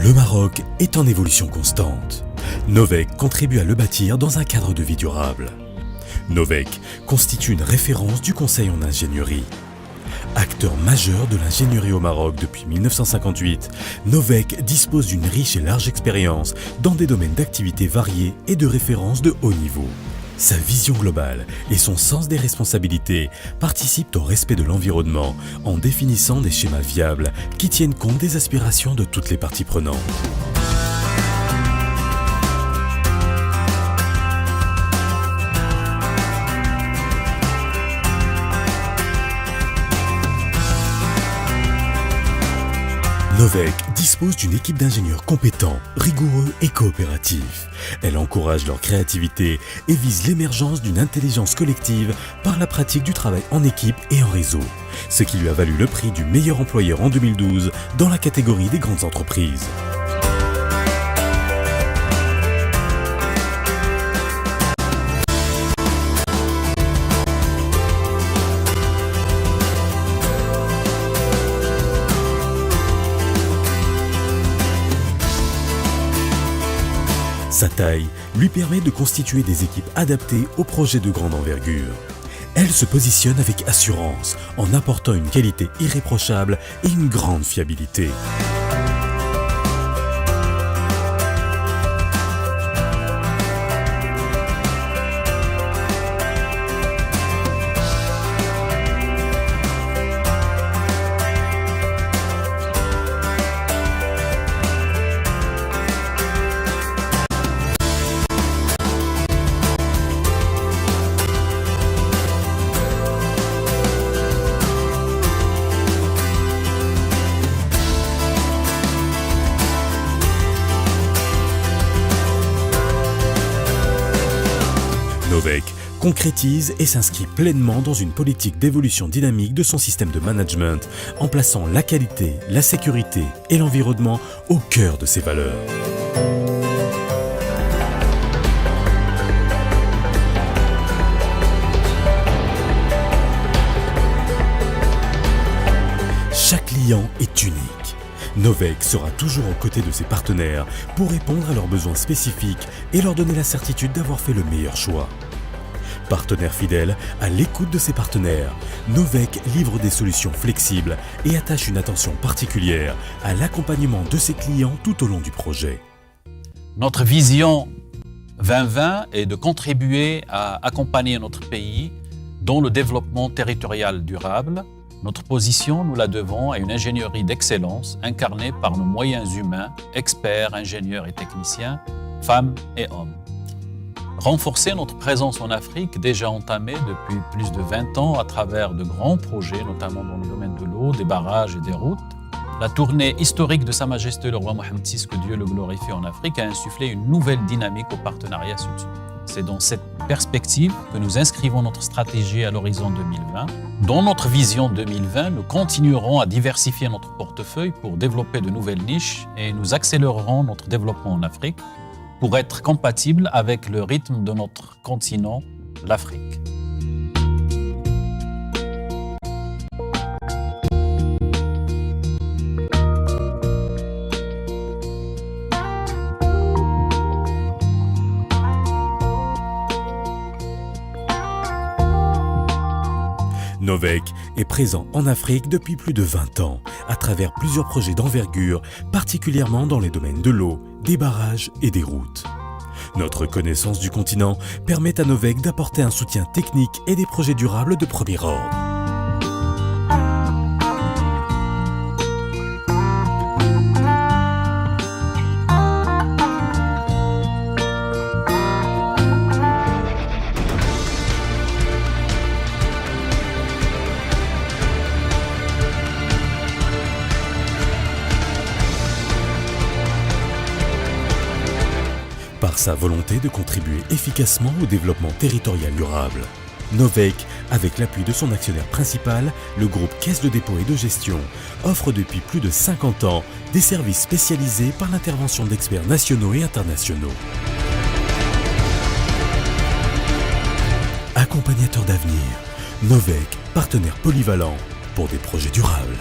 Le Maroc est en évolution constante. Novec contribue à le bâtir dans un cadre de vie durable. Novec constitue une référence du conseil en ingénierie. Acteur majeur de l'ingénierie au Maroc depuis 1958, Novec dispose d'une riche et large expérience dans des domaines d'activité variés et de référence de haut niveau. Sa vision globale et son sens des responsabilités participent au respect de l'environnement en définissant des schémas viables qui tiennent compte des aspirations de toutes les parties prenantes. Novec dispose d'une équipe d'ingénieurs compétents, rigoureux et coopératifs. Elle encourage leur créativité et vise l'émergence d'une intelligence collective par la pratique du travail en équipe et en réseau, ce qui lui a valu le prix du meilleur employeur en 2012 dans la catégorie des grandes entreprises. Sa taille lui permet de constituer des équipes adaptées aux projets de grande envergure. Elle se positionne avec assurance en apportant une qualité irréprochable et une grande fiabilité. Novec concrétise et s'inscrit pleinement dans une politique d'évolution dynamique de son système de management en plaçant la qualité, la sécurité et l'environnement au cœur de ses valeurs. Chaque client est unique. Novec sera toujours aux côtés de ses partenaires pour répondre à leurs besoins spécifiques et leur donner la certitude d'avoir fait le meilleur choix. Partenaire fidèle, à l'écoute de ses partenaires, Novec livre des solutions flexibles et attache une attention particulière à l'accompagnement de ses clients tout au long du projet. Notre vision 2020 est de contribuer à accompagner notre pays dans le développement territorial durable. Notre position, nous la devons à une ingénierie d'excellence incarnée par nos moyens humains, experts, ingénieurs et techniciens, femmes et hommes. Renforcer notre présence en Afrique, déjà entamée depuis plus de 20 ans à travers de grands projets, notamment dans le domaine de l'eau, des barrages et des routes. La tournée historique de Sa Majesté le roi Mohammed VI, que Dieu le glorifie en Afrique, a insufflé une nouvelle dynamique au partenariat sud-sud. C'est dans cette perspective que nous inscrivons notre stratégie à l'horizon 2020. Dans notre vision 2020, nous continuerons à diversifier notre portefeuille pour développer de nouvelles niches et nous accélérerons notre développement en Afrique pour être compatible avec le rythme de notre continent, l'Afrique. Novec est présent en Afrique depuis plus de 20 ans, à travers plusieurs projets d'envergure, particulièrement dans les domaines de l'eau, des barrages et des routes. Notre connaissance du continent permet à Novec d'apporter un soutien technique et des projets durables de premier ordre. Par sa volonté de contribuer efficacement au développement territorial durable, Novec, avec l'appui de son actionnaire principal, le groupe Caisse de dépôt et de gestion, offre depuis plus de 50 ans des services spécialisés par l'intervention d'experts nationaux et internationaux. Accompagnateur d'avenir, Novec, partenaire polyvalent pour des projets durables.